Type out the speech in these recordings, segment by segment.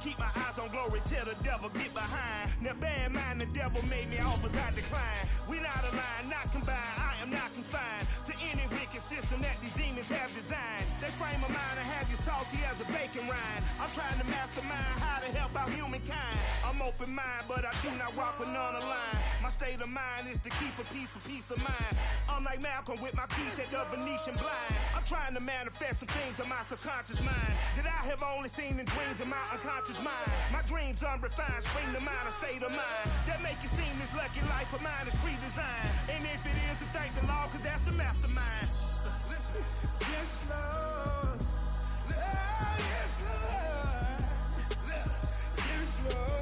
keep my eyes on glory till the devil get behind. Now bear in mind the devil made me offers I decline. We not aligned, not combined, I am not confined to any wicked system that these demons have designed. They frame a mind and have you salty as a bacon rind. I'm trying to mastermind how to help out humankind. I'm open mind, but I do not rock with none aligned. My state of mind is to keep a peace for peace of mind. I'm like Malcolm with my piece at the Venetian blinds. I'm trying to manifest some things in my subconscious mind that I have only seen in dreams in my unconscious mind. My dreams unrefined, spring to mind, a state of mind that make it seem this lucky life of mine is pre-designed. And if it is, then thank the Lord, cause that's the mastermind. Yes, Lord. Yes, Lord. Yes, Lord.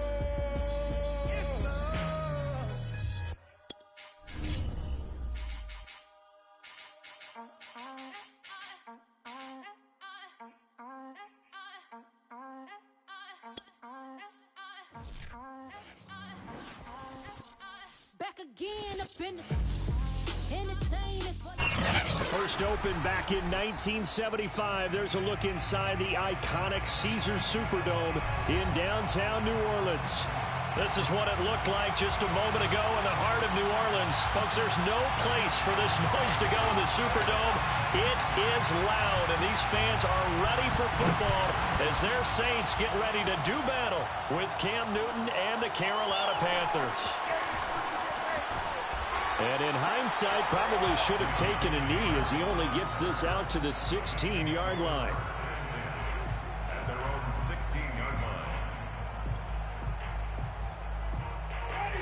Back again up in this entertainment. First open back in 1975. There's a look inside the iconic Caesars Superdome in downtown New Orleans. This is what it looked like just a moment ago in the heart of New Orleans. Folks, there's no place for this noise to go in the Superdome. It is loud, and these fans are ready for football as their Saints get ready to do battle with Cam Newton and the Carolina Panthers. And in hindsight, probably should have taken a knee as he only gets this out to the 16-yard line. At their own 16-yard line.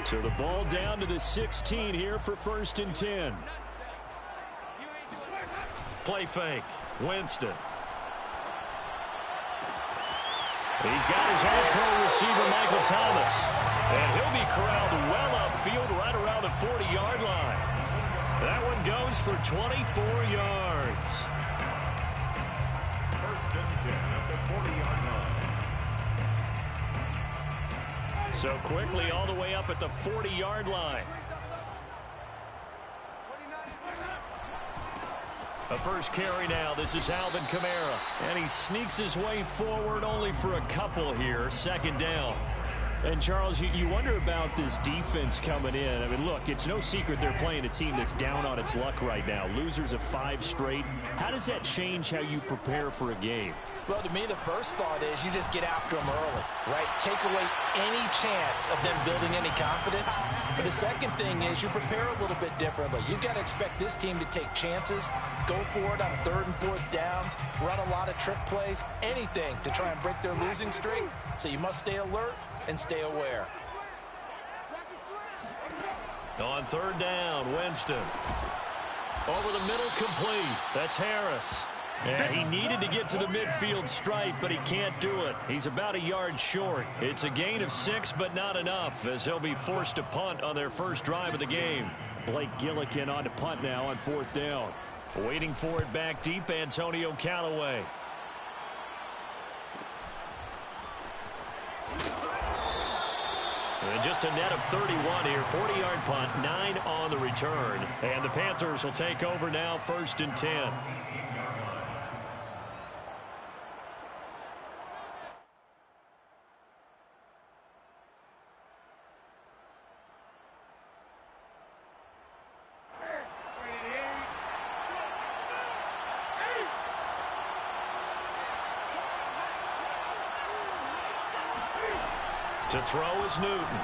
So the ball down to the 16 here for 1st and 10. Play fake. Winston. He's got his all-pro receiver, Michael Thomas. And he'll be corralled well upfield right around the 40-yard line. That one goes for 24 yards. 1st and 10 at the 40-yard line. So quickly all the way up at the 40-yard line. A first carry now. This is Alvin Kamara. And he sneaks his way forward only for a couple here. 2nd down. And, Charles, you wonder about this defense coming in. I mean, look, it's no secret they're playing a team that's down on its luck right now. Losers of 5 straight. How does that change how you prepare for a game? Well, to me, the first thought is you just get after them early, right? Take away any chance of them building any confidence. But the second thing is you prepare a little bit differently. You've got to expect this team to take chances, go for it on 3rd and 4th downs, run a lot of trick plays, anything to try and break their losing streak. So you must stay alert and stay aware. On 3rd down, Winston. Over the middle, complete. That's Harris. And he needed to get to the midfield stripe, but he can't do it. He's about a yard short. It's a gain of 6, but not enough, as he'll be forced to punt on their first drive of the game. Blake Gillikin on to punt now on 4th down. Waiting for it back deep, Antonio Callaway. And just a net of 31 here. 40-yard punt, 9 on the return. And the Panthers will take over now, 1st and 10. To throw is Newton.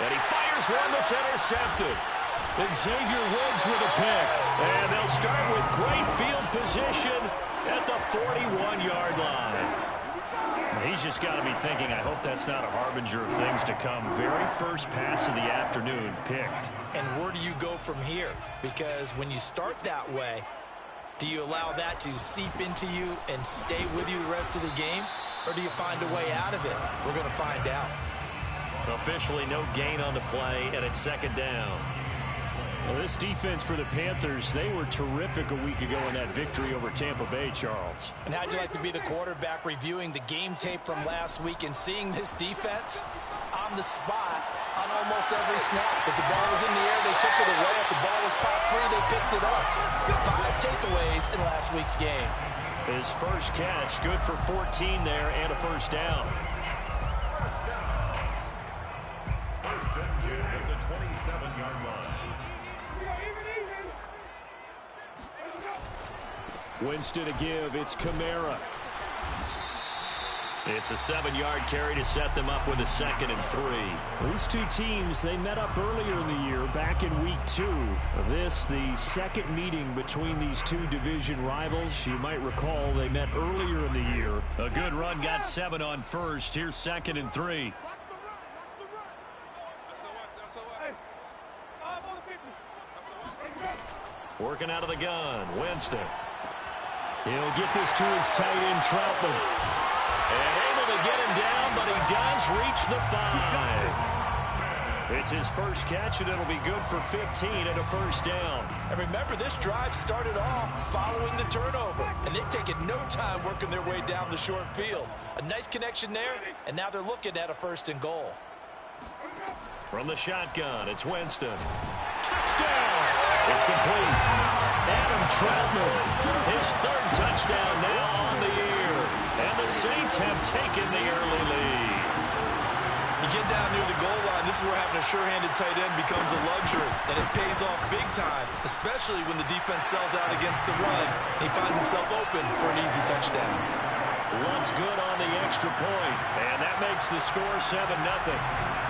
And he fires one that's intercepted. Xavier Woods with a pick. And they'll start with great field position at the 41-yard line. He's just got to be thinking, I hope that's not a harbinger of things to come. Very first pass of the afternoon picked. And where do you go from here? Because when you start that way, do you allow that to seep into you and stay with you the rest of the game? Or do you find a way out of it? We're going to find out. Officially no gain on the play, and it's 2nd down. Well, this defense for the Panthers, they were terrific a week ago in that victory over Tampa Bay, Charles. And how'd you like to be the quarterback reviewing the game tape from last week and seeing this defense on the spot on almost every snap? If the ball was in the air, they took it away. If the ball was popped free, they picked it up. 5 takeaways in last week's game. His first catch, good for 14 there and a first down. First down. First and 10 at the 27-yard line. Winston to give. It's Kamara. It's a 7-yard carry to set them up with a 2nd and 3. These two teams, they met up earlier in the year, back in week 2 of this, the second meeting between these two division rivals. You might recall they met earlier in the year. A good run, got 7 on first. Here's 2nd and 3. Working out of the gun, Winston. He'll get this to his tight end, Troutman. And able to get him down, but he does reach the 5. It's his first catch, and it'll be good for 15 and a first down. And remember, this drive started off following the turnover, and they've taken no time working their way down the short field. A nice connection there, and now they're looking at a 1st and goal. From the shotgun, it's Winston. Touchdown! It's complete. Adam Troutman, his 3rd touchdown now on the year. And the Saints have taken the early lead. You get down near the goal line, this is where having a sure-handed tight end becomes a luxury, and it pays off big time, especially when the defense sells out against the run. He finds himself open for an easy touchdown. Lunt's good on the extra point, and that makes the score 7-0.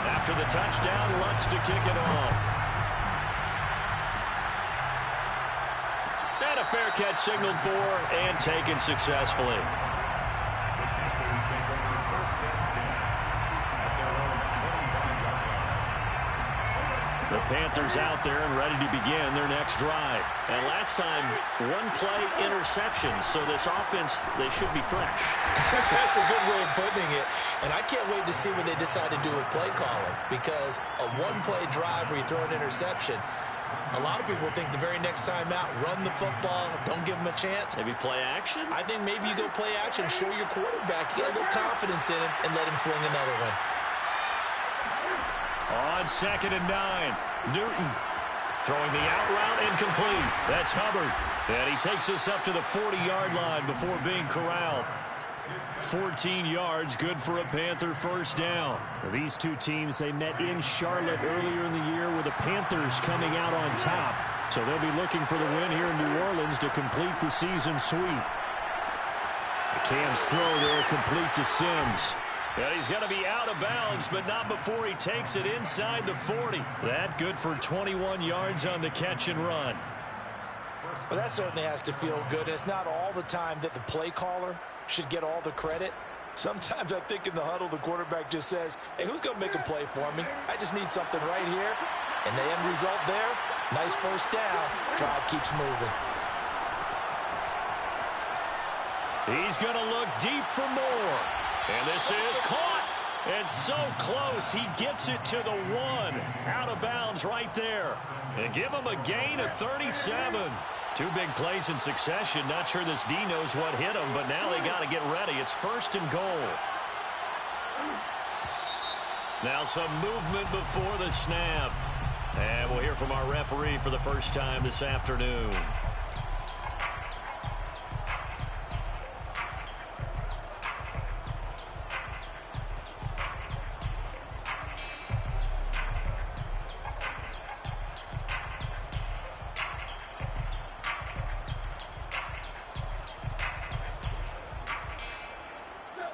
After the touchdown, Lunt's to kick it off. And a fair catch signaled for and taken successfully. Panthers take over first and 10 at their own 25-yard line. The Panthers out there and ready to begin their next drive. And last time, 1-play interception, so this offense, they should be fresh. That's a good way of putting it. And I can't wait to see what they decide to do with play calling, because a 1-play drive where you throw an interception, a lot of people think the very next time out, run the football, don't give them a chance. Maybe play action? I think maybe you go play action, show your quarterback, get a little confidence in him, and let him fling another one. On 2nd and 9, Newton throwing the out route incomplete. That's Hubbard. And he takes us up to the 40-yard line before being corralled. 14 yards, good for a Panther first down. These two teams, they met in Charlotte earlier in the year with the Panthers coming out on top. So they'll be looking for the win here in New Orleans to complete the season sweep. The Cam's throw there complete to Sims. And he's going to be out of bounds, but not before he takes it inside the 40. That good for 21 yards on the catch and run. Well, that certainly has to feel good. It's not all the time that the play caller should get all the credit. Sometimes I think in the huddle, the quarterback just says, hey, who's going to make a play for me? I just need something right here. And the end result there, nice first down. Drive keeps moving. He's going to look deep for more. And this is caught. And so close, he gets it to the 1. Out of bounds right there. And give him a gain of 37. 2 big plays in succession. Not sure this D knows what hit him, but now they got to get ready. It's 1st and goal. Now some movement before the snap. And we'll hear from our referee for the first time this afternoon.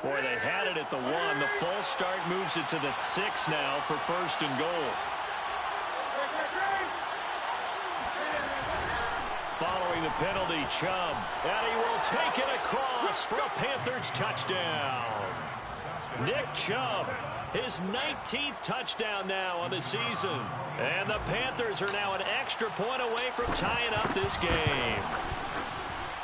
Boy, they had it at the 1. The false start moves it to the 6 now for 1st and goal. Following the penalty, Chubb. And he will take it across for a Panthers touchdown. Nick Chubb, his 19th touchdown now on the season. And the Panthers are now an extra point away from tying up this game.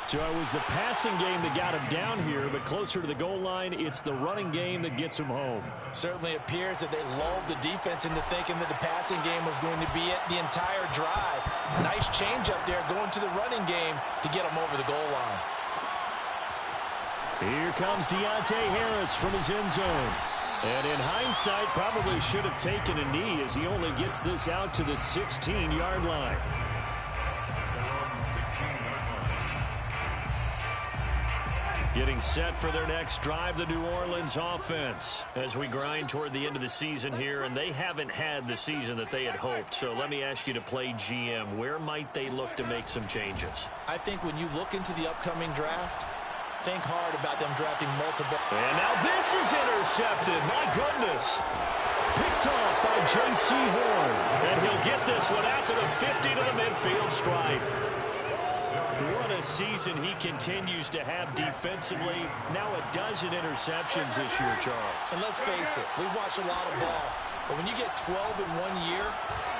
So it was the passing game that got him down here, but closer to the goal line, it's the running game that gets him home. Certainly appears that they lulled the defense into thinking that the passing game was going to be it the entire drive. Nice change up there going to the running game to get him over the goal line. Here comes Deontay Harris from his end zone. And in hindsight, probably should have taken a knee as he only gets this out to the 16-yard line. Getting set for their next drive, the New Orleans offense, as we grind toward the end of the season here, and they haven't had the season that they had hoped. So let me ask you to play GM. Where might they look to make some changes? I think when you look into the upcoming draft, think hard about them drafting multiple. And now this is intercepted. My goodness. Picked off by J.C. Horn. And he'll get this one out to the 50 to the midfield stripe. What a season he continues to have defensively. Now a dozen interceptions this year, Charles. And let's face it, we've watched a lot of ball. But when you get 12 in 1 year,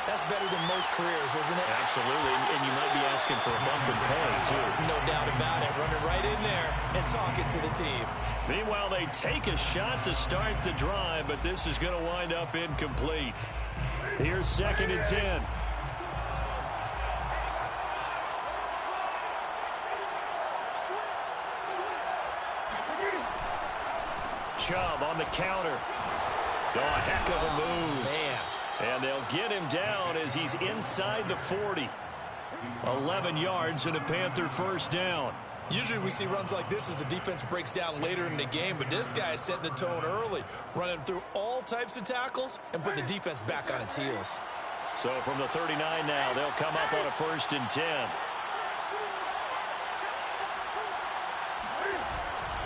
that's better than most careers, isn't it? Absolutely, and you might be asking for a bump in pay, too. No doubt about it. Running right in there and talking to the team. Meanwhile, they take a shot to start the drive, but this is going to wind up incomplete. Here's 2nd and 10. Chubb on the counter. Oh, a heck of a move. Man. And they'll get him down as he's inside the 40. 11 yards and a Panther first down. Usually we see runs like this as the defense breaks down later in the game, but this guy is setting the tone early, running through all types of tackles and putting the defense back on its heels. So from the 39 now, they'll come up on a 1st and 10.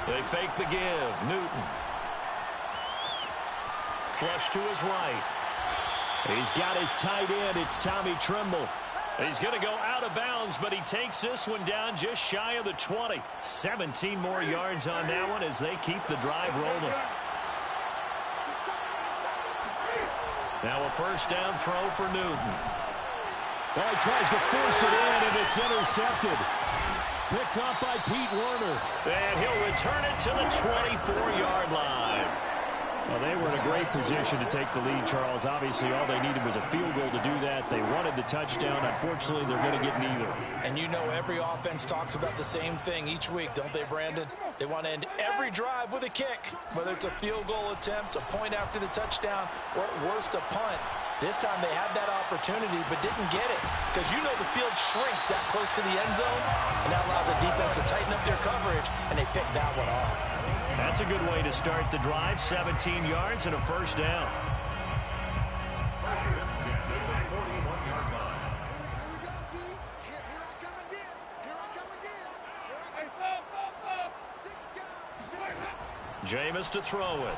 They fake the give. Newton. Flush to his right. He's got his tight end. It's Tommy Tremble. He's going to go out of bounds, but he takes this one down just shy of the 20. 17 more yards on that one as they keep the drive rolling. Now a 1st down throw for Newton. Well, he tries to force it in, and it's intercepted. Picked up by Pete Werner. And he'll return it to the 24-yard line. Well, they were in a great position to take the lead, Charles. Obviously, all they needed was a field goal to do that. They wanted the touchdown. Unfortunately, they're going to get neither. And you know every offense talks about the same thing each week, don't they, Brandon? They want to end every drive with a kick, whether it's a field goal attempt, a point after the touchdown, or at worst a punt. This time they had that opportunity but didn't get it because you know the field shrinks that close to the end zone, and that allows the defense to tighten up their coverage, and they picked that one off. That's a good way to start the drive. 17 yards and a 1st down. Jameis to throw it.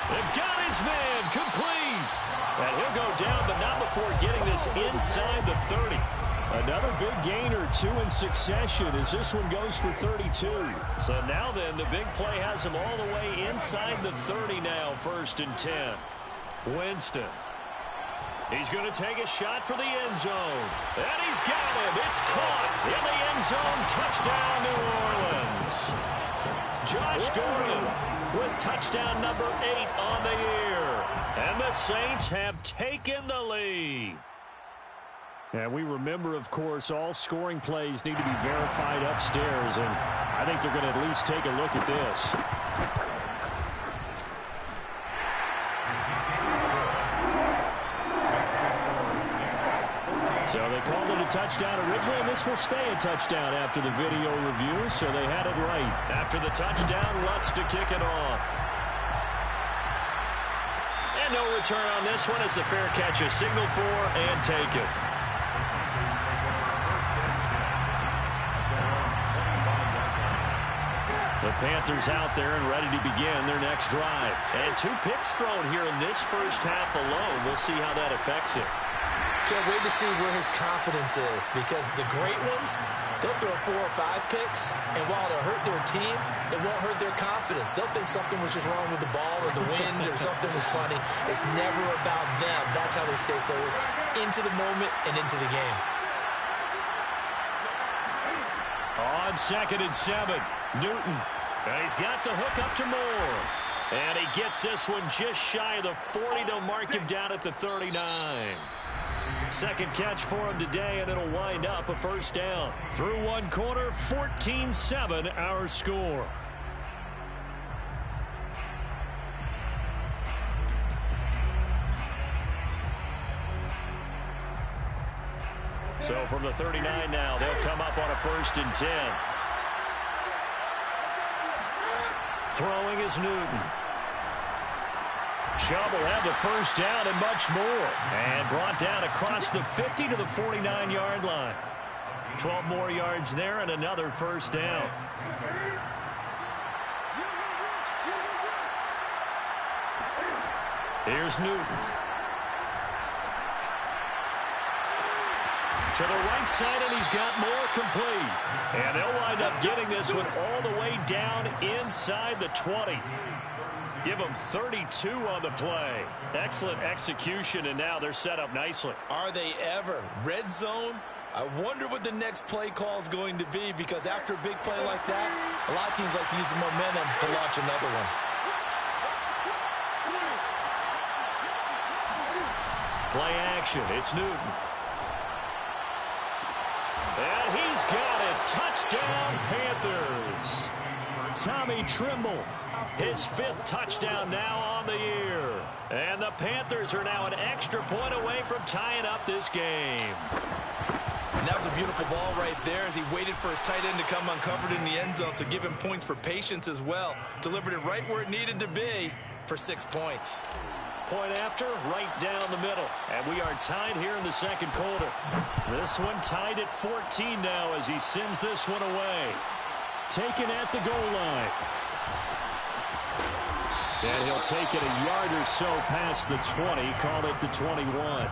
They've got his man complete. And he'll go down, but not before getting this inside the 30. Another big gain or 2 in succession as this one goes for 32. So now then, the big play has him all the way inside the 30 now, 1st and 10. Winston. He's going to take a shot for the end zone. And he's got him. It's caught in the end zone. Touchdown, New Orleans. Josh Gordon with touchdown number 8 on the year. And the Saints have taken the lead. And we remember, of course, all scoring plays need to be verified upstairs, and I think they're going to at least take a look at this. So they called it a touchdown originally, and this will stay a touchdown after the video review, so they had it right. After the touchdown, Lutz to kick it off. And no return on this one as the fair catch is signaled for and taken. The Panthers out there and ready to begin their next drive. And 2 picks thrown here in this first half alone. We'll see how that affects it. Can't wait to see where his confidence is because the great ones, they'll throw 4 or 5 picks, and while it'll hurt their team, it won't hurt their confidence. They'll think something was just wrong with the ball or the wind or something was funny. It's never about them. That's how they stay so into the moment and into the game. On 2nd and 7, Newton. And he's got the hook up to Moore. And he gets this one just shy of the 40 to mark him down at the 39. Second catch for him today, and it'll wind up a 1st down. Through one quarter, 14-7 our score. So from the 39 now, they'll come up on a 1st and 10. Throwing is Newton. Chubb will have the 1st down and much more. And brought down across the 50 to the 49-yard line. 12 more yards there and another 1st down. Here's Newton. To the right side, and he's got more complete. And they'll wind up getting this one all the way down inside the 20. Give them 32 on the play. Excellent execution, and now they're set up nicely. Are they ever? Red zone? I wonder what the next play call is going to be, because after a big play like that, a lot of teams like to use the momentum to launch another one. Play action. It's Newton. And he's got it. Touchdown, Panthers. Tommy Trimble, his 5th touchdown now on the year. And the Panthers are now an extra point away from tying up this game. And that was a beautiful ball right there as he waited for his tight end to come uncovered in the end zone, so give him points for patience as well. Delivered it right where it needed to be for 6 points. Point after, right down the middle. And we are tied here in the 2nd quarter. This one tied at 14 now as he sends this one away. Taken at the goal line. And he'll take it a yard or so past the 20, call it the 21.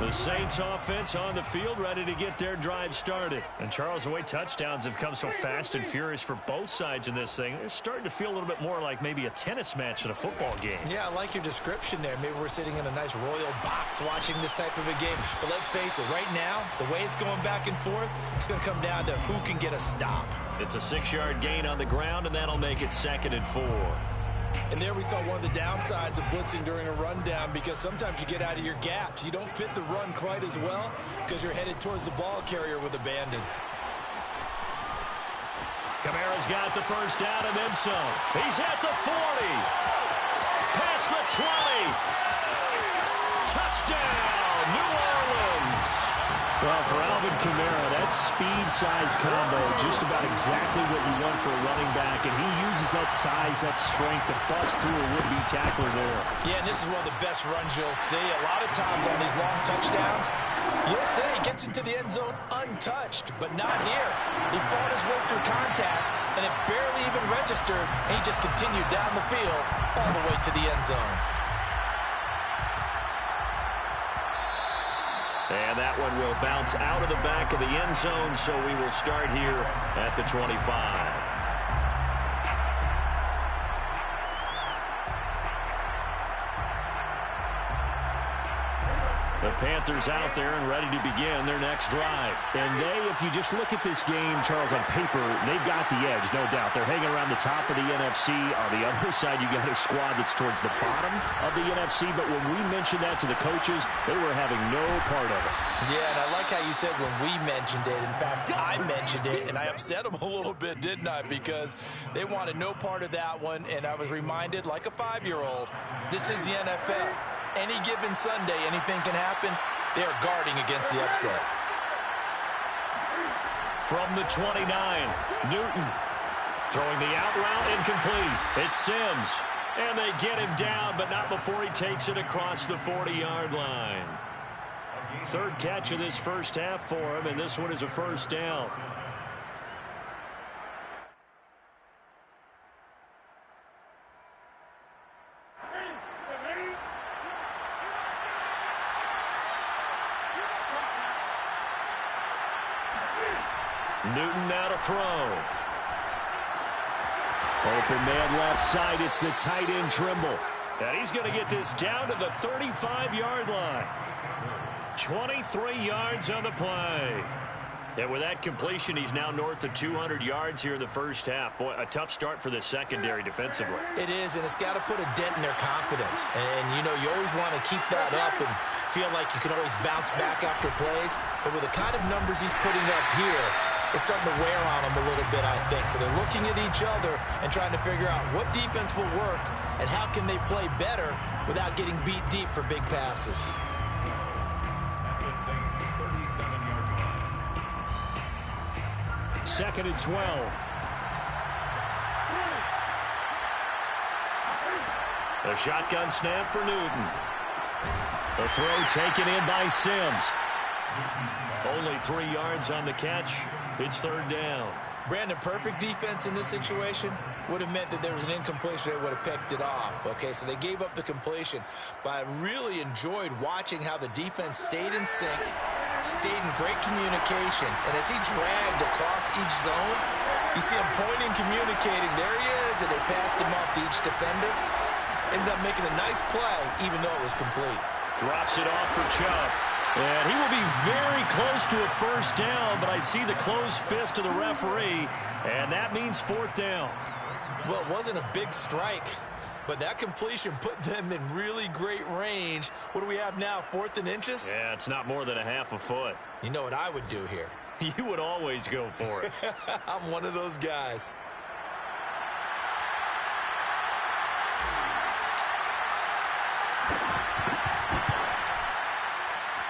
The Saints offense on the field, ready to get their drive started. And Charles, the way touchdowns have come so fast and furious for both sides in this thing, it's starting to feel a little bit more like maybe a tennis match in a football game. Yeah, I like your description there. Maybe we're sitting in a nice royal box watching this type of a game. But let's face it, right now, the way it's going back and forth, it's going to come down to who can get a stop. It's a 6-yard gain on the ground, and that'll make it 2nd and 4. And there we saw one of the downsides of blitzing during a rundown, because sometimes you get out of your gaps. You don't fit the run quite as well because you're headed towards the ball carrier with abandon. Kamara's got the 1st down and then some. He's at the 40. Past the 20. Touchdown, New Orleans. Well, for Alvin Kamara, that speed-size combo, just about exactly what you want for a running back, and he uses that size, that strength to bust through a would-be tackler there. Yeah, and this is one of the best runs you'll see. A lot of times on these long touchdowns, you'll see he gets into the end zone untouched, but not here. He fought his way through contact, and it barely even registered, and he just continued down the field all the way to the end zone. And that one will bounce out of the back of the end zone, so we will start here at the 25. The Panthers out there and ready to begin their next drive. And they, if you just look at this game, Charles, on paper, they've got the edge, no doubt. They're hanging around the top of the NFC. On the other side, you got a squad that's towards the bottom of the NFC. But when we mentioned that to the coaches, they were having no part of it. Yeah, and I like how you said when we mentioned it. In fact, I mentioned it, and I upset them a little bit, didn't I? Because they wanted no part of that one, and I was reminded, like a 5-year-old, this is the NFL. Any given Sunday, anything can happen. They are guarding against the upset. From the 29, Newton throwing the out route, incomplete. It's Sims, and they get him down, but not before he takes it across the 40-yard line. 3rd catch of this 1st half for him, and this one is a 1st down. Newton now to throw. Open man left side. It's the tight end Trimble. And he's going to get this down to the 35-yard line. 23 yards on the play. And with that completion, he's now north of 200 yards here in the 1st half. Boy, a tough start for the secondary defensively. It is, and it's got to put a dent in their confidence. And, you know, you always want to keep that up and feel like you can always bounce back after plays. But with the kind of numbers he's putting up here, it's starting to wear on them a little bit, I think. So they're looking at each other and trying to figure out what defense will work and how can they play better without getting beat deep for big passes. At the Saints' 37-yard line. 2nd and 12. A shotgun snap for Newton. A throw taken in by Sims. Only 3 yards on the catch. It's 3rd down. Brandon, perfect defense in this situation would have meant that there was an incompletion that would have picked it off. Okay, so they gave up the completion. But I really enjoyed watching how the defense stayed in sync, stayed in great communication. And as he dragged across each zone, you see him pointing, communicating. There he is, and they passed him off to each defender. Ended up making a nice play, even though it was complete. Drops it off for Chubb. And he will be very close to a 1st down, but I see the closed fist of the referee, and that means 4th down. Well, it wasn't a big strike, but that completion put them in really great range. What do we have now, 4th and inches? Yeah, it's not more than a half a foot. You know what I would do here? You would always go for it. I'm one of those guys.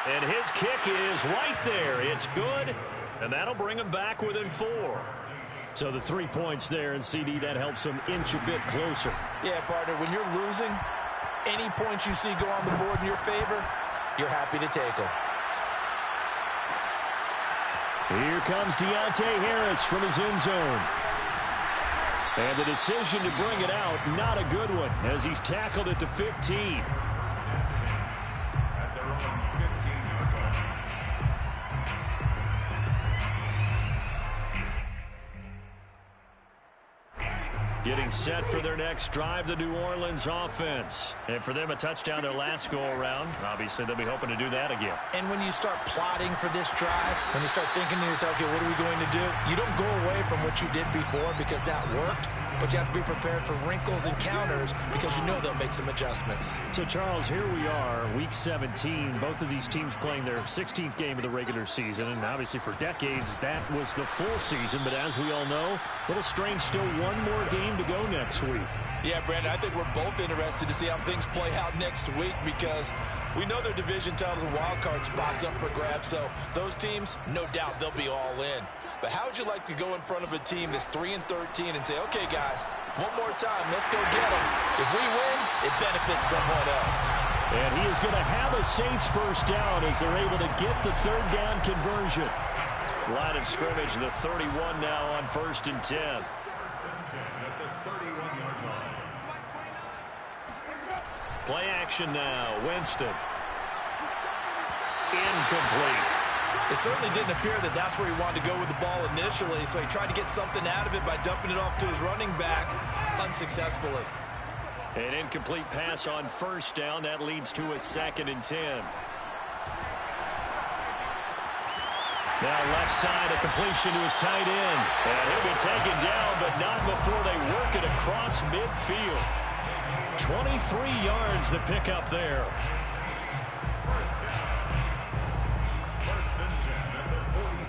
And his kick is right there. It's good, and that'll bring him back within 4. So the 3 points there, and CD, that helps him inch a bit closer. Yeah, partner, when you're losing, any points you see go on the board in your favor, you're happy to take them. Here comes Deontay Harris from his end zone. And the decision to bring it out, not a good one, as he's tackled at the 15. At their own 15-yard line. Getting set for their next drive, the New Orleans offense. And for them, a touchdown their last go-around. Obviously, they'll be hoping to do that again. And when you start plotting for this drive, when you start thinking to yourself, okay, what are we going to do? You don't go away from what you did before because that worked, but you have to be prepared for wrinkles and counters because you know they'll make some adjustments. So, Charles, here we are, Week 17. Both of these teams playing their 16th game of the regular season. And obviously, for decades, that was the full season. But as we all know, a little strange, still one more game to go next week. Yeah, Brandon, I think we're both interested to see how things play out next week because we know their division titles and wild card spots up for grabs. So those teams, no doubt, they'll be all in. But how would you like to go in front of a team that's 3-13 and say, okay, guys, one more time, let's go get them. If we win, it benefits someone else. And he is going to have a Saints 1st down as they're able to get the 3rd down conversion. Line of scrimmage, the 31 now on 1st and 10. At the 31-yard line. Play action now. Winston. Incomplete. It certainly didn't appear that that's where he wanted to go with the ball initially, so he tried to get something out of it by dumping it off to his running back unsuccessfully. An incomplete pass on 1st down. That leads to a 2nd and 10. Now left side, a completion to his tight end. And he'll be taken down, but not before they work it across midfield. 23 yards the pickup there. 1st down. 1st and 10 at the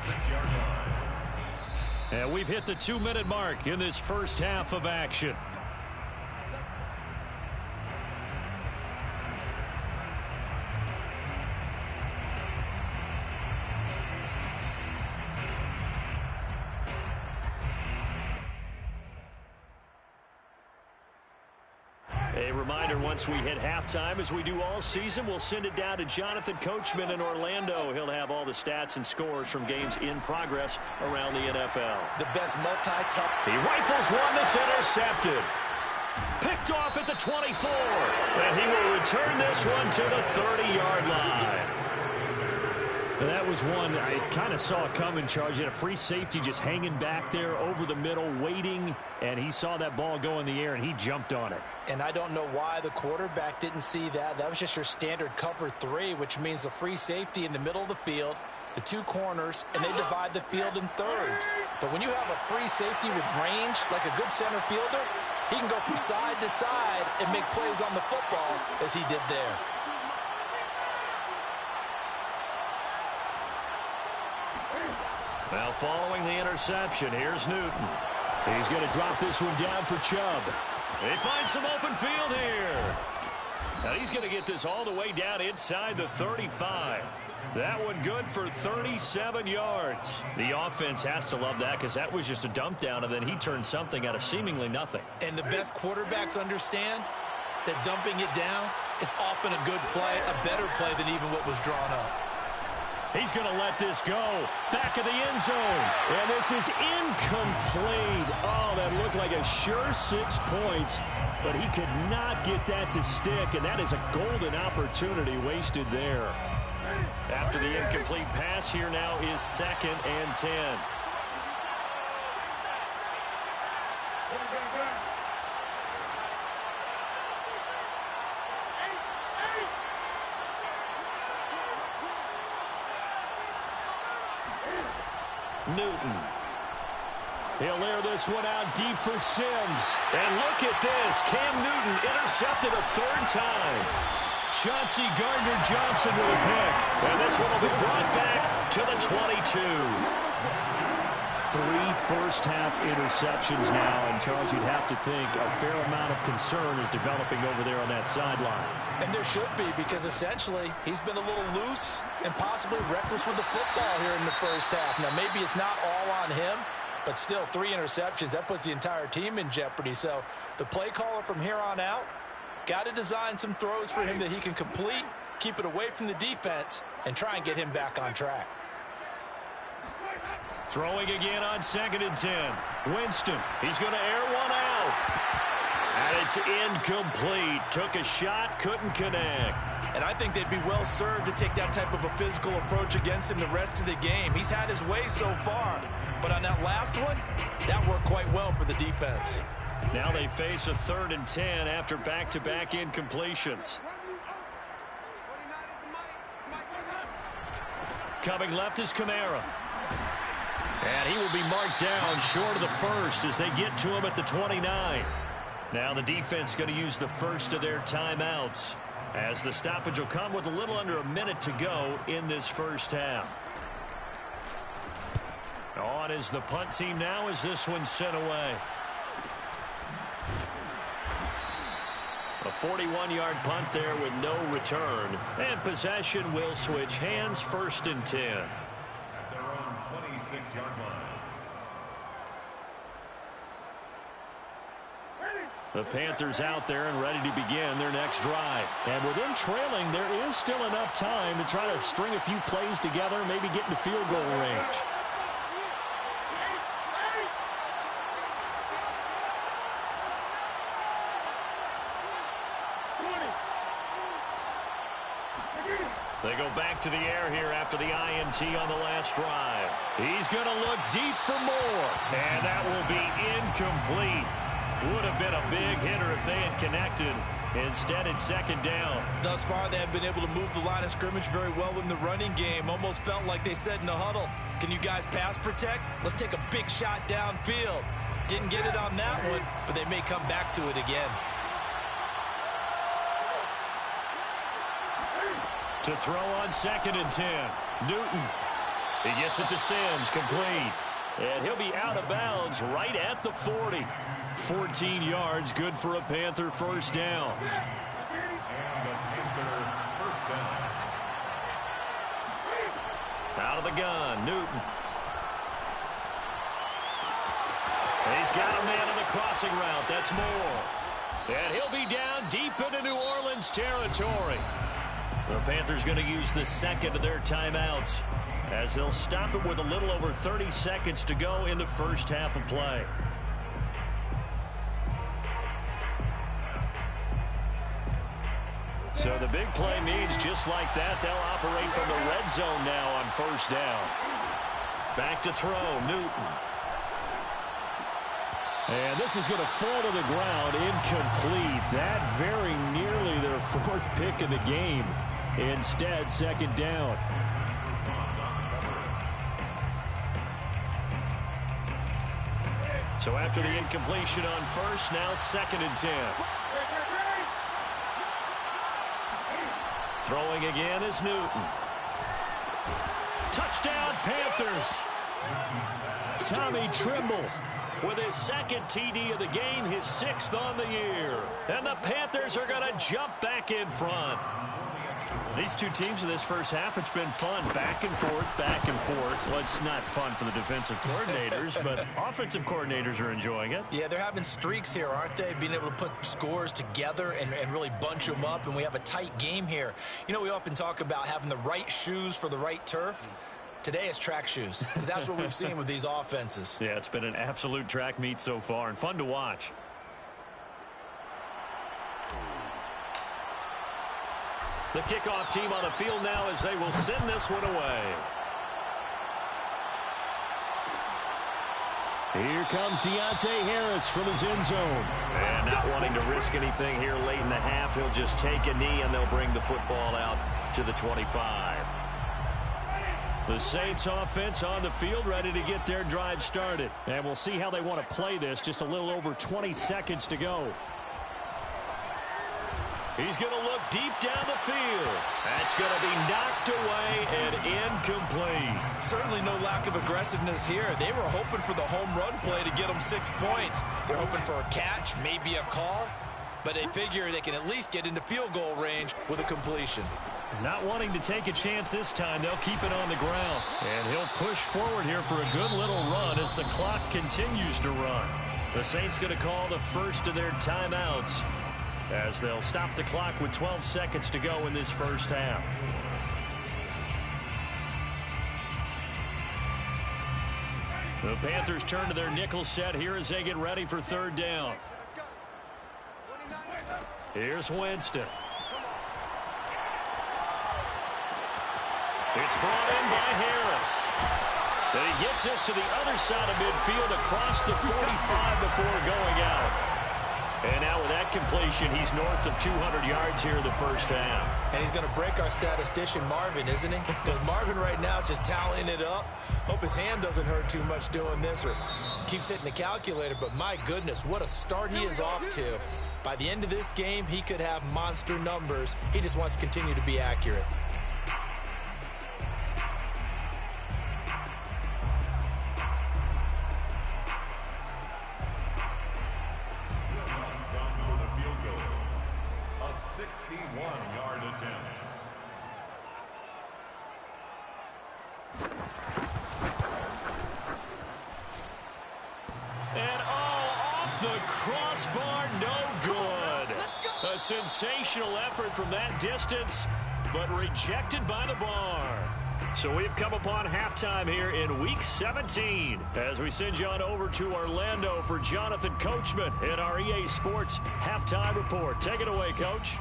46-yard line. And we've hit the 2-minute mark in this first half of action. A reminder, once we hit halftime, as we do all season, we'll send it down to Jonathan Coachman in Orlando. He'll have all the stats and scores from games in progress around the NFL. The best multi-tap. He rifles one that's intercepted. Picked off at the 24. And he will return this one to the 30-yard line. That was one I kind of saw coming, Charles. You had a free safety just hanging back there over the middle, waiting, and he saw that ball go in the air, and he jumped on it. And I don't know why the quarterback didn't see that. That was just your standard cover 3, which means the free safety in the middle of the field, the 2 corners, and they divide the field in thirds. But when you have a free safety with range, like a good center fielder, he can go from side to side and make plays on the football as he did there. Now following the interception, here's Newton. He's going to drop this one down for Chubb. They find some open field here. Now he's going to get this all the way down inside the 35. That one good for 37 yards. The offense has to love that because that was just a dump down, and then he turned something out of seemingly nothing. And the best quarterbacks understand that dumping it down is often a good play, a better play than even what was drawn up. He's going to let this go. Back of the end zone. And this is incomplete. Oh, that looked like a sure 6 points. But he could not get that to stick. And that is a golden opportunity wasted there. After the incomplete pass, here now is 2nd and 10. Newton. He'll air this one out deep for Sims. And look at this. Cam Newton intercepted a 3rd time. Chauncey Gardner-Johnson with a pick. And this one will be brought back to the 22. 3 first-half interceptions now. And, Charles, you'd have to think a fair amount of concern is developing over there on that sideline. And there should be, because essentially he's been a little loose and possibly reckless with the football here in the first half. Now, maybe it's not all on him, but still 3 interceptions. That puts the entire team in jeopardy. So the play caller from here on out got to design some throws for him that he can complete, keep it away from the defense, and try and get him back on track. Throwing again on 2nd and 10. Winston, he's going to air one out. And it's incomplete. Took a shot, couldn't connect. And I think they'd be well served to take that type of a physical approach against him the rest of the game. He's had his way so far, but on that last one, that worked quite well for the defense. Now they face a 3rd and 10 after back-to-back incompletions. Coming left is Kamara. And he will be marked down short of the 1st as they get to him at the 29. Now the defense going to use the first of their timeouts, as the stoppage will come with a little under a minute to go in this first half. On is the punt team now as this one's sent away. A 41-yard punt there with no return. And possession will switch hands, 1st and 10. At their own 26-yard line. The Panthers out there and ready to begin their next drive. And with them trailing, there is still enough time to try to string a few plays together, maybe get into field goal range. They go back to the air here after the INT on the last drive. He's going to look deep for more. And that will be incomplete. Would have been a big hitter if they had connected. Instead, it's 2nd down. Thus far, they have been able to move the line of scrimmage very well in the running game. Almost felt like they said in the huddle, can you guys pass protect? Let's take a big shot downfield. Didn't get it on that one, but they may come back to it again. To throw on 2nd and 10. Newton. He gets it to Sims, complete. And he'll be out of bounds right at the 40. 14 yards, good for a Panther first down. And a Panther first down. Out of the gun, Newton. And he's got a man on the crossing route. That's Moore. And he'll be down deep into New Orleans territory. The Panthers going to use the 2nd of their timeouts as they'll stop it with a little over 30 seconds to go in the first half of play. So the big play means just like that, they'll operate from the red zone now on 1st down. Back to throw, Newton. And this is going to fall to the ground, incomplete. That very nearly their 4th pick of the game. Instead, 2nd down. So after the incompletion on 1st, now 2nd and 10. Throwing again is Newton. Touchdown, Panthers. Tommy Tremble with his second TD of the game, his 6th on the year. And the Panthers are going to jump back in front. These two teams in this first half, it's been fun. Back and forth, back and forth. Well, it's not fun for the defensive coordinators, but offensive coordinators are enjoying it. Yeah, they're having streaks here, aren't they? Being able to put scores together and really bunch them up, and we have a tight game here. You know, we often talk about having the right shoes for the right turf. Today it's track shoes, because that's what we've seen with these offenses. Yeah, it's been an absolute track meet so far, and fun to watch. The kickoff team on the field now as they will send this one away. Here comes Deontay Harris from his end zone. And not wanting to risk anything here late in the half, he'll just take a knee and they'll bring the football out to the 25. The Saints offense on the field ready to get their drive started. And we'll see how they want to play this. Just a little over 20 seconds to go. He's going to look deep down the field. That's going to be knocked away and incomplete. Certainly no lack of aggressiveness here. They were hoping for the home run play to get them 6 points. They're hoping for a catch, maybe a call, but they figure they can at least get into field goal range with a completion. Not wanting to take a chance this time, they'll keep it on the ground. And he'll push forward here for a good little run as the clock continues to run. The Saints going to call the first of their timeouts, as they'll stop the clock with 12 seconds to go in this first half. The Panthers turn to their nickel set here as they get ready for third down. Here's Winston. It's brought in by Harris. And he gets us to the other side of midfield across the 45 before going out. And now with that completion, he's north of 200 yards here in the first half. And he's going to break our statistician Marvin, isn't he? Because Marvin right now is just tallying it up. Hope his hand doesn't hurt too much doing this or keeps hitting the calculator. But my goodness, what a start he is off to. By the end of this game, he could have monster numbers. He just wants to continue to be accurate. Sensational effort from that distance, but rejected by the bar. So we've come upon halftime here in Week 17 as we send you on over to Orlando for Jonathan Coachman in our EA Sports Halftime Report. Take it away, Coach.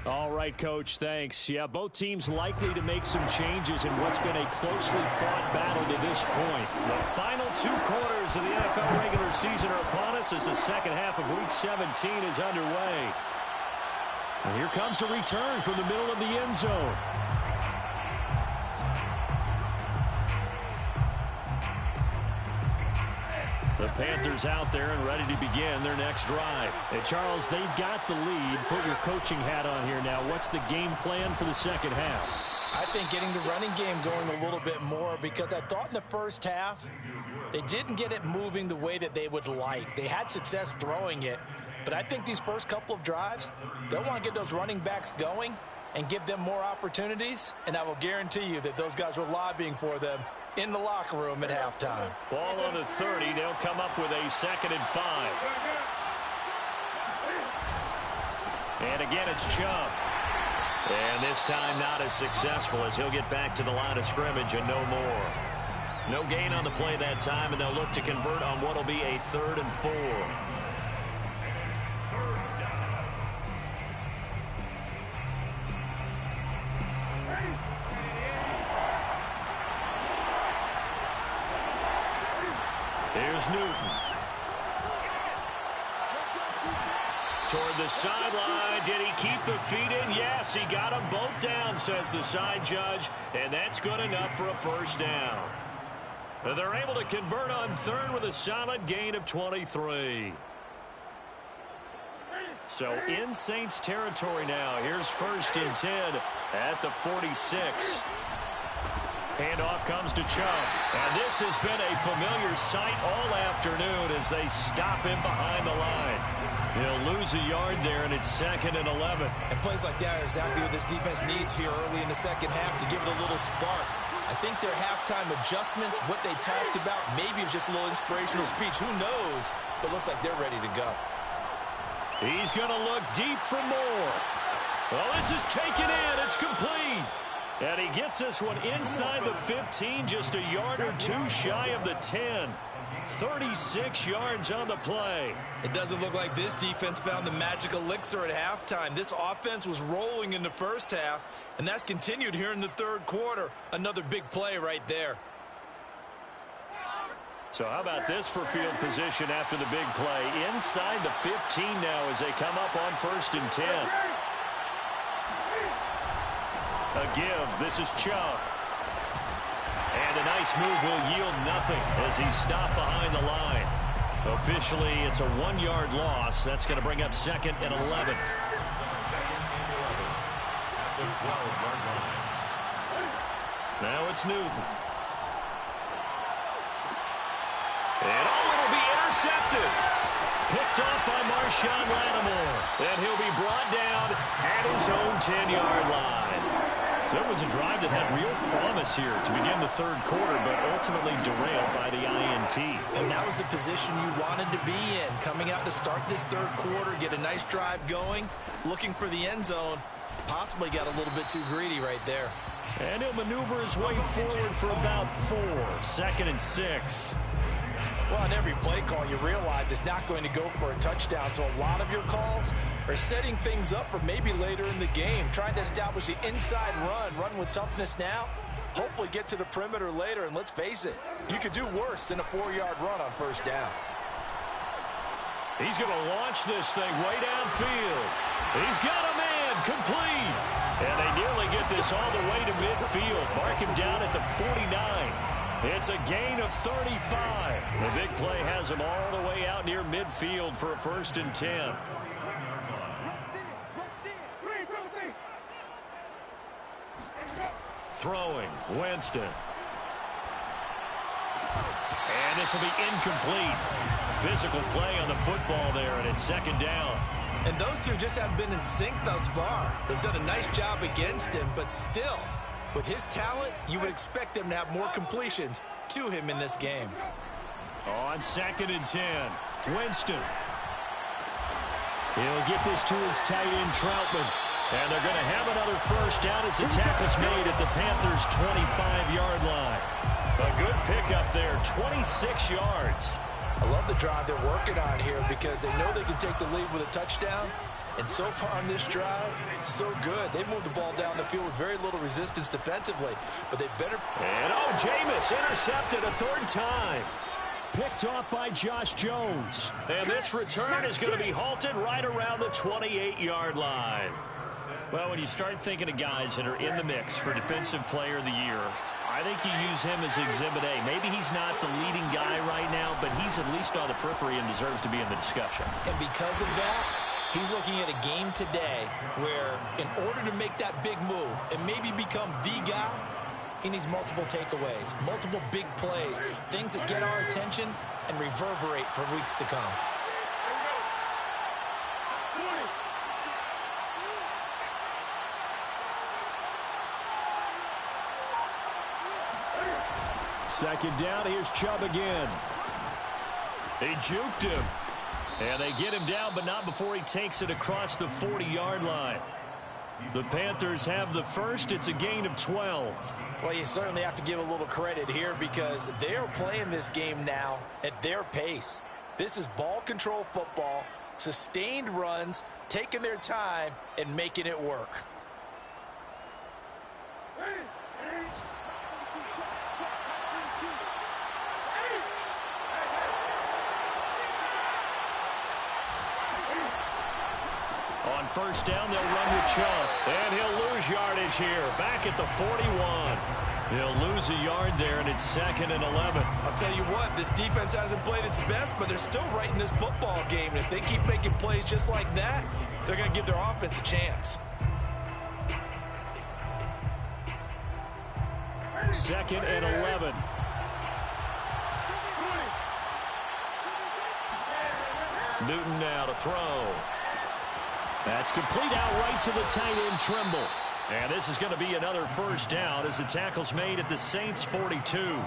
All right, Coach, thanks. Yeah, both teams likely to make some changes in what's been a closely fought battle to this point. The final 2 quarters of the NFL regular season are upon us as the second half of Week 17 is underway. And here comes a return from the middle of the end zone. The Panthers out there and ready to begin their next drive. And Charles, they've got the lead. Put your coaching hat on here now. What's the game plan for the second half? I think getting the running game going a little bit more, because I thought in the first half they didn't get it moving the way that they would like. They had success throwing it, but I think these first couple of drives, they'll want to get those running backs going and give them more opportunities, and I will guarantee you that those guys were lobbying for them in the locker room at halftime. Ball on the 30. They'll come up with a 2nd and 5. And again, it's Chubb. And this time not as successful as he'll get back to the line of scrimmage and no more. No gain on the play that time, and they'll look to convert on what will be a 3rd and 4. Here's Newton. Toward the sideline. Did he keep the feet in? Yes, he got them both down, says the side judge. And that's good enough for a first down. And they're able to convert on 3rd with a solid gain of 23. So in Saints territory now. Here's 1st and 10 at the 46. Handoff comes to Chubb. And this has been a familiar sight all afternoon as they stop him behind the line. He'll lose a yard there, and it's 2nd and 11. And plays like that are exactly what this defense needs here early in the second half to give it a little spark. I think their halftime adjustments, what they talked about, maybe it was just a little inspirational speech. Who knows? But looks like they're ready to go. He's going to look deep for more. Well, this is taken in. It's complete. And he gets this one inside the 15, just a yard or two shy of the 10. 36 yards on the play. It doesn't look like this defense found the magic elixir at halftime. This offense was rolling in the first half, and that's continued here in the third quarter. Another big play right there. So how about this for field position after the big play? Inside the 15 now as they come up on 1st and 10. A give. This is Chubb. And a nice move will yield nothing as he's stopped behind the line. Officially, it's a 1-yard loss. That's going to bring up 2nd and 11. Now it's Newton. And it'll be intercepted. Picked off by Marshawn Lattimore. And he'll be brought down at his own 10-yard line. So it was a drive that had real promise here to begin the third quarter, but ultimately derailed by the INT. And that was the position you wanted to be in. Coming out to start this third quarter, get a nice drive going, looking for the end zone. Possibly got a little bit too greedy right there. And he'll maneuver his way forward for about 4. 2nd and 6. Well, on every play call, you realize it's not going to go for a touchdown. So a lot of your calls are setting things up for maybe later in the game, trying to establish the inside run with toughness now, hopefully get to the perimeter later. And let's face it, you could do worse than a 4-yard run on 1st down. He's going to launch this thing way downfield. He's got a man complete. And they nearly get this all the way to midfield. Mark him down at the 49. It's a gain of 35. The big play has him all the way out near midfield for a 1st and 10. Throwing, Winston. And this will be incomplete. Physical play on the football there, and it's 2nd down. And those two just haven't been in sync thus far. They've done a nice job against him, but still, with his talent, you would expect them to have more completions to him in this game. On 2nd and 10, Winston. He'll get this to his tight end, Troutman. And they're going to have another 1st down as the tackle's made at the Panthers' 25-yard line. A good pickup there, 26 yards. I love the drive they're working on here because they know they can take the lead with a touchdown. And so far on this drive, so good. They moved the ball down the field with very little resistance defensively. But they better... And Jameis intercepted a 3rd time. Picked off by Josh Jones. And this return is going to be halted right around the 28-yard line. Well, when you start thinking of guys that are in the mix for Defensive Player of the Year, I think you use him as Exhibit A. Maybe he's not the leading guy right now, but he's at least on the periphery and deserves to be in the discussion. And because of that, he's looking at a game today where in order to make that big move and maybe become the guy, he needs multiple takeaways, multiple big plays, things that get our attention and reverberate for weeks to come. Second down, here's Chubb again. They juked him. And they get him down, but not before he takes it across the 40-yard line. The Panthers have the 1st. It's a gain of 12. Well, you certainly have to give a little credit here because they're playing this game now at their pace. This is ball control football, sustained runs, taking their time, and making it work. On 1st down, they'll run with Chubb. And he'll lose yardage here. Back at the 41. He'll lose a yard there, and it's 2nd and 11. I'll tell you what, this defense hasn't played its best, but they're still right in this football game. And if they keep making plays just like that, they're going to give their offense a chance. 2nd and 11. Newton now to throw. That's complete out right to the tight end, Trimble. And this is going to be another first down as the tackle's made at the Saints' 42.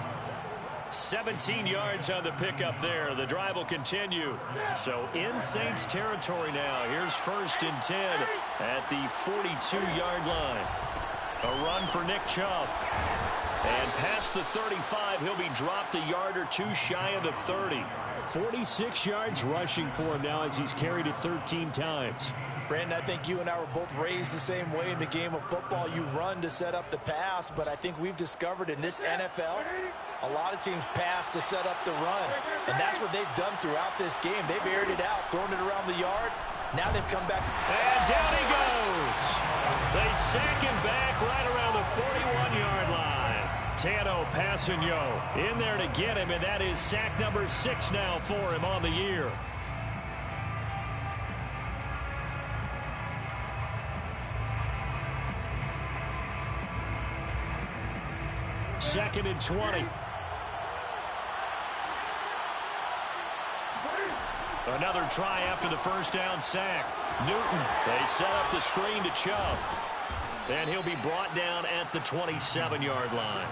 17 yards on the pickup there. The drive will continue. So in Saints territory now. Here's 1st and 10 at the 42-yard line. A run for Nick Chubb. And past the 35, he'll be dropped a yard or two shy of the 30. 46 yards rushing for him now as he's carried it 13 times. Brandon, I think you and I were both raised the same way in the game of football. You run to set up the pass, but I think we've discovered in this NFL, a lot of teams pass to set up the run. And that's what they've done throughout this game. They've aired it out, thrown it around the yard. Now they've come back. And down he goes. They sack him back right around the 41-yard line. Tano Passanio in there to get him, and that is sack number 6 now for him on the year. Second and 20. Another try after the first down sack. Newton, they set up the screen to Chubb. And he'll be brought down at the 27-yard line.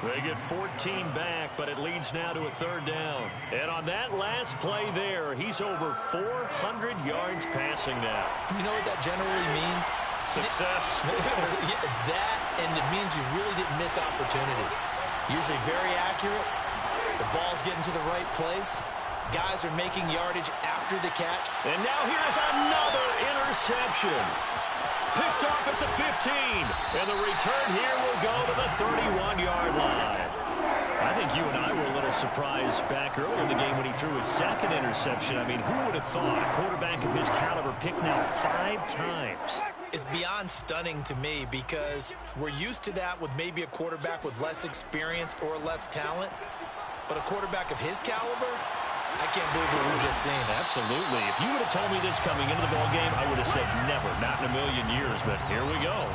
They get 14 back, but it leads now to a 3rd down. And on that last play there, he's over 400 yards passing now. You know what that generally means? Success. That, and it means you really didn't miss opportunities. Usually very accurate. The ball's getting to the right place. Guys are making yardage after the catch. And now here's another interception. Picked off at the 15. And the return here will go to the 31-yard line. I think you and I were a little surprised back earlier in the game when he threw his 2nd interception. I mean, who would have thought a quarterback of his caliber picked now 5 times? It's beyond stunning to me because we're used to that with maybe a quarterback with less experience or less talent. But a quarterback of his caliber, I can't believe what we've just seen. Absolutely. If you would have told me this coming into the ballgame, I would have said never, not in a million years. But here we go.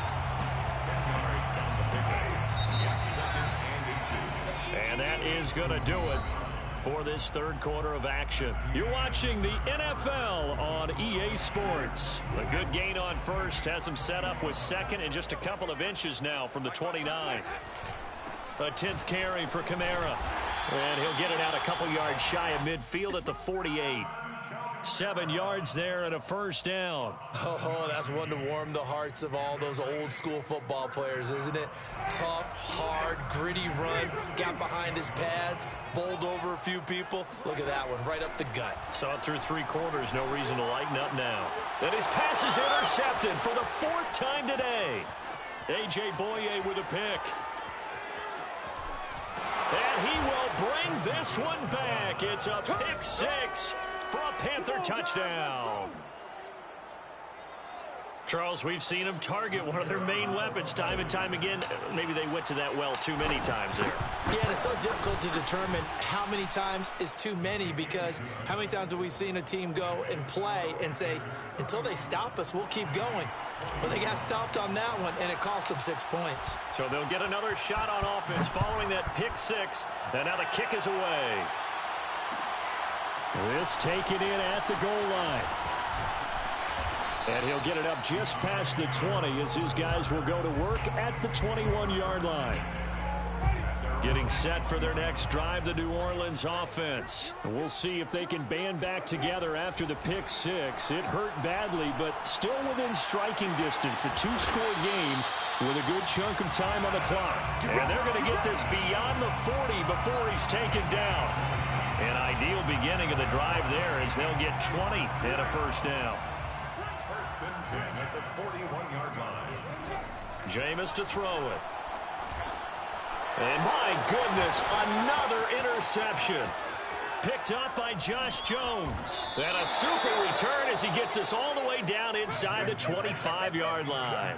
10 yards on the pickup. Yes, 2nd and 2. And that is going to do it for this 3rd quarter of action. You're watching the NFL on EA Sports. A good gain on first has him set up with 2nd and just a couple of inches now from the 29. A 10th carry for Kamara. And he'll get it out a couple yards shy of midfield at the 48. 7 yards there and a first down. Oh, that's one to warm the hearts of all those old school football players, isn't it? Tough, hard, gritty run. Got behind his pads, bowled over a few people. Look at that one, right up the gut. Saw it through 3 quarters. No reason to lighten up now. And his pass is intercepted for the 4th time today. A.J. Boye with a pick. And he will bring this one back. It's a pick 6 for a Panther touchdown. Charles, we've seen them target one of their main weapons time and time again. Maybe they went to that well too many times there. Yeah, and it's so difficult to determine how many times is too many because how many times have we seen a team go and play and say, until they stop us, we'll keep going. But they got stopped on that one, and it cost them 6 points. So they'll get another shot on offense following that pick 6. And now the kick is away. This taken in at the goal line. And he'll get it up just past the 20 as his guys will go to work at the 21-yard line. Getting set for their next drive, the New Orleans offense. We'll see if they can band back together after the pick 6. It hurt badly, but still within striking distance. A 2-score game with a good chunk of time on the clock. And they're going to get this beyond the 40 before he's taken down. An ideal beginning of the drive there as they'll get 20 and a first down. 1st and 10 at the 41-yard line. Jameis to throw it. And my goodness, another interception. Picked up by Josh Jones. And a super return as he gets us all the way down inside the 25-yard line.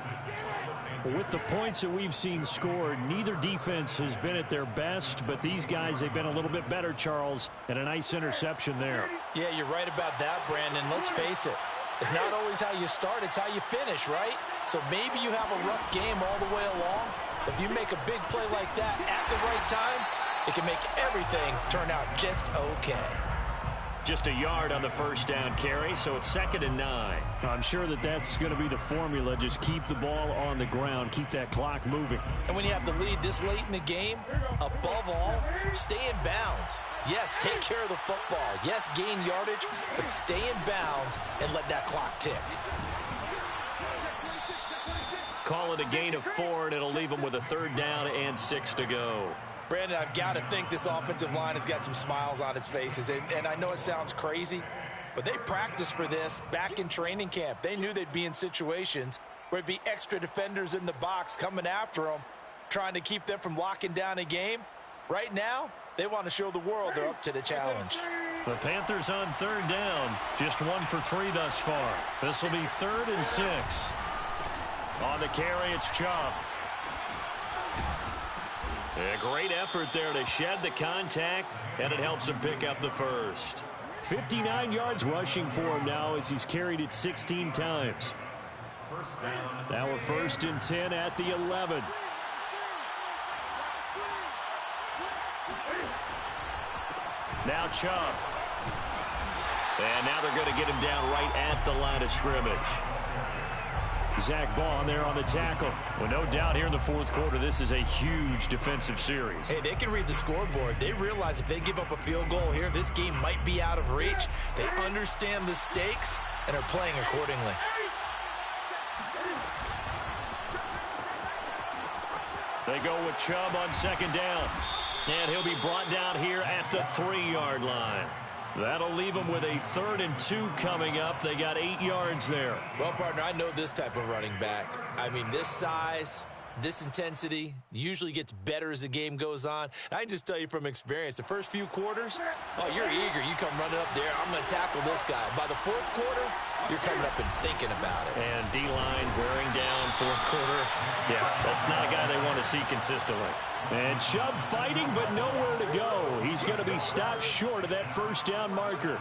With the points that we've seen scored, neither defense has been at their best, but these guys, they've been a little bit better, Charles, and a nice interception there. Yeah, you're right about that, Brandon. Let's face it. It's not always how you start, it's how you finish, right? So maybe you have a rough game all the way along. If you make a big play like that at the right time, it can make everything turn out just okay. Just a yard on the first down carry, so it's 2nd and 9. I'm sure that that's going to be the formula. Just keep the ball on the ground, keep that clock moving. And when you have the lead this late in the game, above all, stay in bounds. Yes, take care of the football. Yes, gain yardage, but stay in bounds and let that clock tick. Call it a gain of 4, and it'll leave them with a 3rd down and 6 to go. Brandon, I've got to think this offensive line has got some smiles on its faces. And I know it sounds crazy, but they practiced for this back in training camp. They knew they'd be in situations where it'd be extra defenders in the box coming after them, trying to keep them from locking down a game. Right now, they want to show the world they're up to the challenge. The Panthers on 3rd down. Just 1 for 3 thus far. This will be 3rd and 6. On the carry, it's Chubb. A great effort there to shed the contact, and it helps him pick up the first. 59 yards rushing for him now as he's carried it 16 times. First down. Now we're 1st and 10 at the 11. Now Chubb. And now they're going to get him down right at the line of scrimmage. Zach Baugh there on the tackle. Well, no doubt here in the 4th quarter, this is a huge defensive series. Hey, they can read the scoreboard. They realize if they give up a field goal here, this game might be out of reach. They understand the stakes and are playing accordingly. They go with Chubb on 2nd down. And he'll be brought down here at the 3-yard line. That'll leave them with a 3rd and 2 coming up. They got 8 yards there. Well, partner, I know this type of running back. I mean, this size, this intensity usually gets better as the game goes on. And I can just tell you from experience, the first few quarters, oh, you're eager. You come running up there. I'm going to tackle this guy. By the 4th quarter, you're coming up and thinking about it. And D-line wearing down 4th quarter. Yeah, that's not a guy they want to see consistently. And Chubb fighting, but nowhere to go. He's going to be stopped short of that 1st down marker.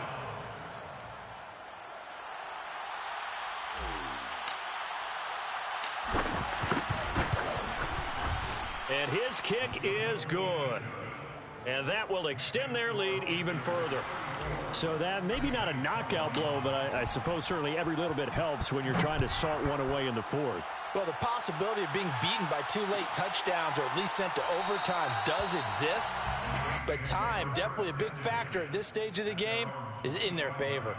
And his kick is good. And that will extend their lead even further. So that maybe not a knockout blow, but I suppose certainly every little bit helps when you're trying to salt one away in the 4th. Well, the possibility of being beaten by 2 late touchdowns or at least sent to overtime does exist. But time, definitely a big factor at this stage of the game, is in their favor.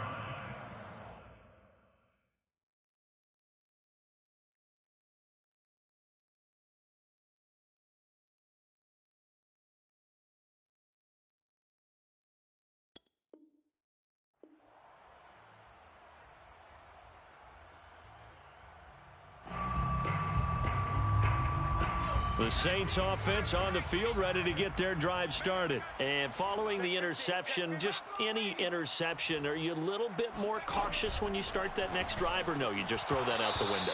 The Saints offense on the field, ready to get their drive started. And following the interception, just any interception, are you a little bit more cautious when you start that next drive, or no, you just throw that out the window?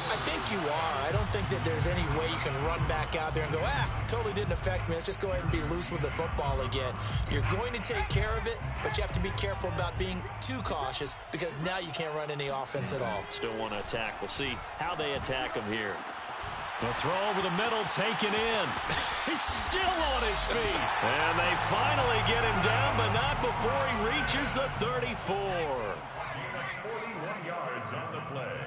I think you are. I don't think that there's any way you can run back out there and go, totally didn't affect me. Let's just go ahead and be loose with the football again. You're going to take care of it, but you have to be careful about being too cautious because now you can't run any offense at all. Still want to attack. We'll see how they attack him here. The throw over the middle taken in. He's still on his feet. And they finally get him down, but not before he reaches the 34. 41 yards on the play.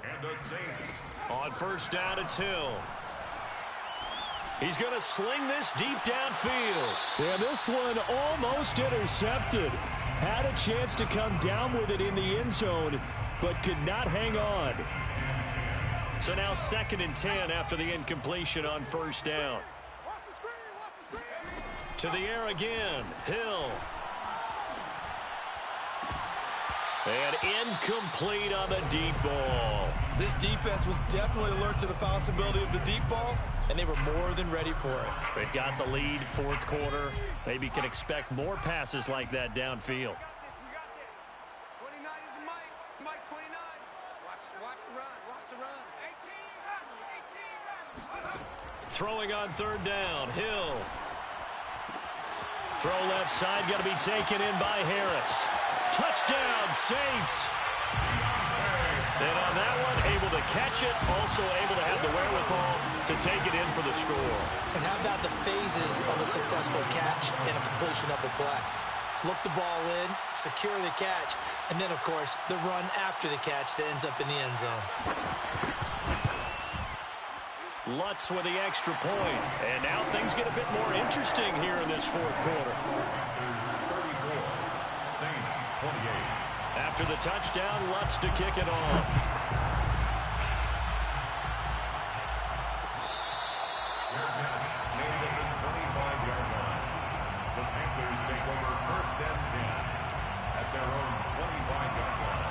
And the Saints on 1st down, it's Hill. He's going to sling this deep downfield. Yeah, this one almost intercepted. Had a chance to come down with it in the end zone, but could not hang on. So now 2nd and 10 after the incompletion on 1st down. To the air again, Hill. And incomplete on the deep ball. This defense was definitely alert to the possibility of the deep ball, and they were more than ready for it. They've got the lead 4th quarter. Maybe can expect more passes like that downfield. 29 is Mike. Mike 29. Watch the run. Watch the run. 18. Throwing on third down, Hill. Throw left side, got to be taken in by Harris. Touchdown, Saints. And on that one, able to catch it, also able to have the wherewithal to take it in for the score. And how about the phases of a successful catch and a completion of a play? Look the ball in, secure the catch, and then, of course, the run after the catch that ends up in the end zone. Lutz with the extra point. And now things get a bit more interesting here in this fourth quarter. Saints 28. After the touchdown, Lutz to kick it off. Their catch made at the 25-yard line. The Panthers take over 1st and 10 at their own 25-yard line.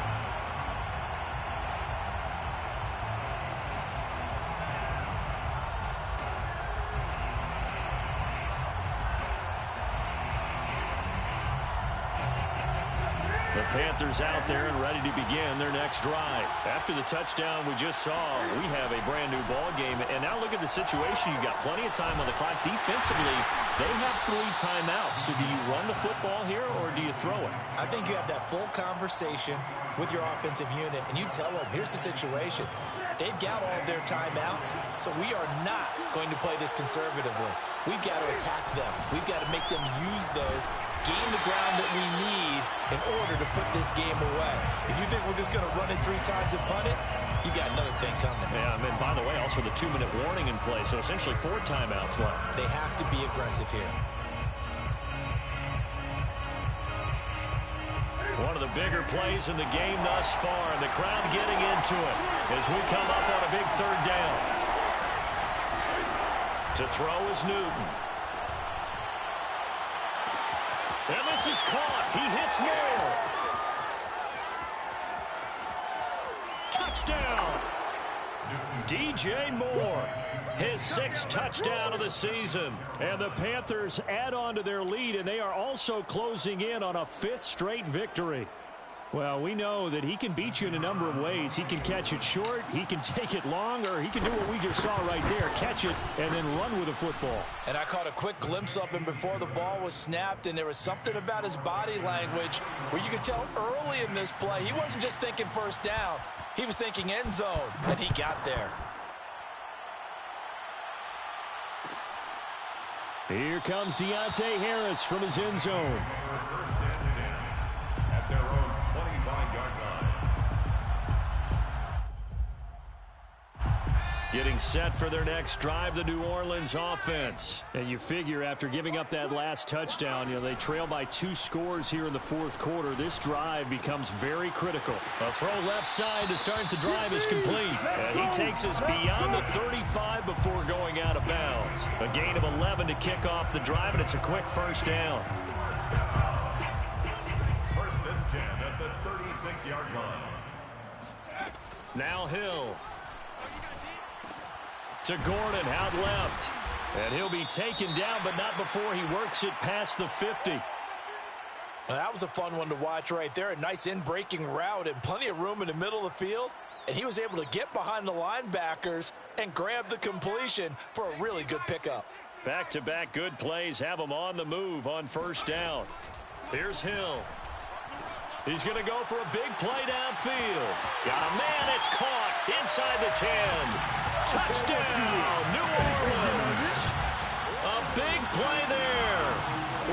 The Panthers out there and ready to begin their next drive. After the touchdown we just saw, we have a brand new ball game. And now look at the situation. You've got plenty of time on the clock. Defensively, they have 3 timeouts. So do you run the football here or do you throw it? I think you have that full conversation with your offensive unit, and you tell them, here's the situation. They've got all their timeouts, so we are not going to play this conservatively. We've got to attack them. We've got to make them use those, gain the ground that we need in order to put this game away. If you think we're just going to run it 3 times and punt it, you got another thing coming. Yeah, and then, by the way, also the 2-minute warning in play, so essentially 4 timeouts left. They have to be aggressive here. One of the bigger plays in the game thus far, and the crowd getting into it as we come up on a big 3rd down. To throw is Newton. And this is caught. He hits Moore. Touchdown. DJ Moore, his 6th touchdown of the season. And the Panthers add on to their lead, and they are also closing in on a 5th straight victory. Well, we know that he can beat you in a number of ways. He can catch it short, he can take it long, or he can do what we just saw right there, catch it and then run with the football. And I caught a quick glimpse of him before the ball was snapped, and there was something about his body language where you could tell early in this play he wasn't just thinking first down. He was thinking end zone, and he got there. Here comes Deontay Harris from his end zone. 1st and 10 at their own 25-yard line. Getting set for their next drive, the New Orleans offense. And you figure after giving up that last touchdown, they trail by 2 scores here in the 4th quarter. This drive becomes very critical. A throw left side to start the drive is complete. And he takes us beyond the 35 before going out of bounds. A gain of 11 to kick off the drive, and it's a quick 1st down. 1st and 10 at the 36-yard line. Now Hill. To Gordon, out left. And he'll be taken down, but not before he works it past the 50. Well, that was a fun one to watch right there. A nice in-breaking route and plenty of room in the middle of the field. And he was able to get behind the linebackers and grab the completion for a really good pickup. Back-to-back good plays have him on the move on 1st down. Here's Hill. He's going to go for a big play downfield. Got a man, it's caught inside the 10. Touchdown, New Orleans. A big play there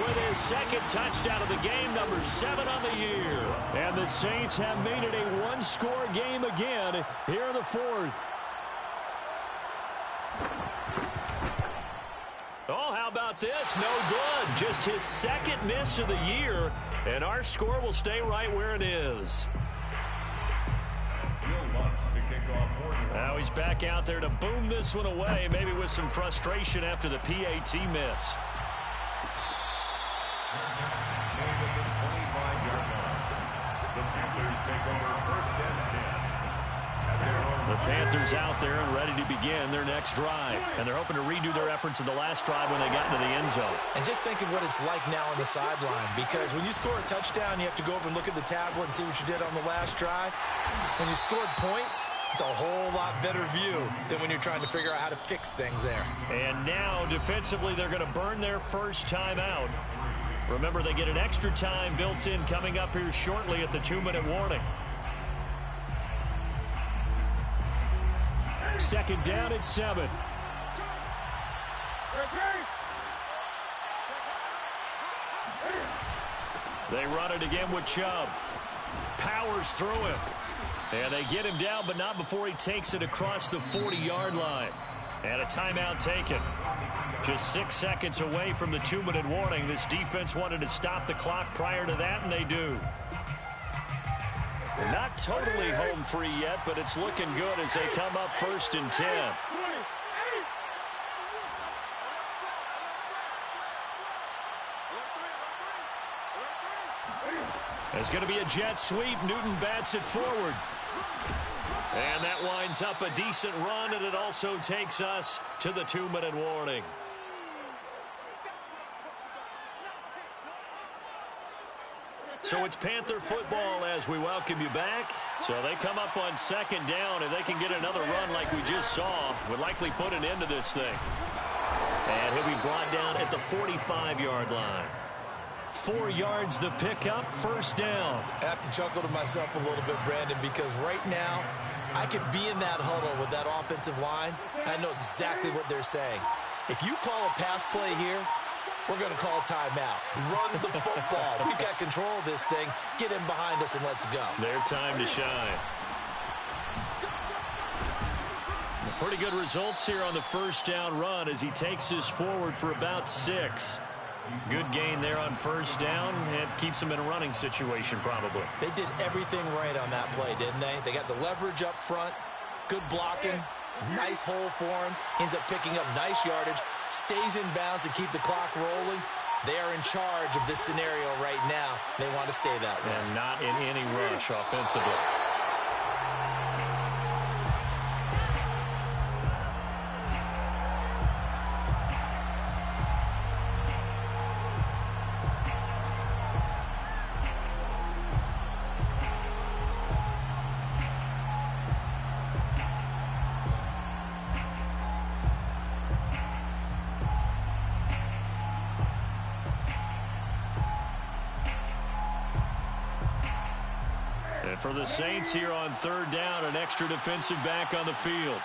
with his 2nd touchdown of the game, number 7 on the year. And the Saints have made it a 1-score game again here in the 4th. Oh, how about this? No good. Just his 2nd miss of the year, and our score will stay right where it is. Now he's back out there to boom this one away, maybe with some frustration after the PAT miss. The Panthers take over 1st and 10. The Panthers out there and ready to begin their next drive. And they're hoping to redo their efforts in the last drive when they got into the end zone. And just think of what it's like now on the sideline, because when you score a touchdown, you have to go over and look at the tablet and see what you did on the last drive. When you scored points, It's a whole lot better view than when you're trying to figure out how to fix things there. And now, defensively, they're going to burn their first time out. Remember, they get an extra time built in coming up here shortly at the 2-minute warning. Second down at 7. They run it again with Chubb. Powers through him. And they get him down, but not before he takes it across the 40-yard line. And a timeout taken. Just 6 seconds away from the 2-minute warning. This defense wanted to stop the clock prior to that, and they do. They're not totally home free yet, but it's looking good as they come up 1st and 10. There's going to be a jet sweep. Newton bats it forward. And that winds up a decent run, and it also takes us to the 2-minute warning. So it's Panther football as we welcome you back. So they come up on 2nd down, and they can get another run like we just saw. Would likely put an end to this thing. And he'll be brought down at the 45-yard line. 4 yards the pickup, 1st down. I have to chuckle to myself a little bit, Brandon, because right now I could be in that huddle with that offensive line. I know exactly what they're saying. If you call a pass play here, we're going to call timeout. Run the football. We've got control of this thing. Get in behind us and let's go. Their time to shine. Pretty good results here on the 1st down run as he takes us forward for about 6. Good gain there on 1st down, and keeps him in a running situation probably. They did everything right on that play, didn't they? They got the leverage up front, good blocking, nice hole for him, ends up picking up nice yardage, stays in bounds to keep the clock rolling. They are in charge of this scenario right now. They want to stay that way. And not in any rush offensively. For the Saints here on 3rd down, an extra defensive back on the field.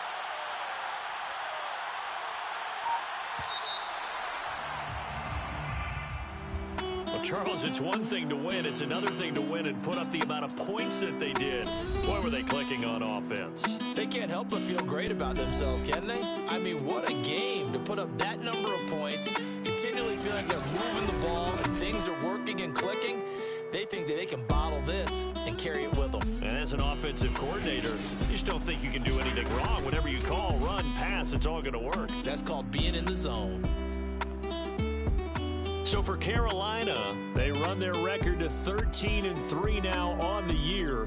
Well, Charles, it's one thing to win. It's another thing to win and put up the amount of points that they did. Boy, were they clicking on offense. They can't help but feel great about themselves, can they? I mean, what a game to put up that number of points, continually feeling like they're moving the ball and things are working and clicking. They think that they can bottle this and carry it with them. And as an offensive coordinator, you just don't think you can do anything wrong. Whatever you call, run, pass, it's all going to work. That's called being in the zone. So for Carolina, they run their record to 13-3 now on the year.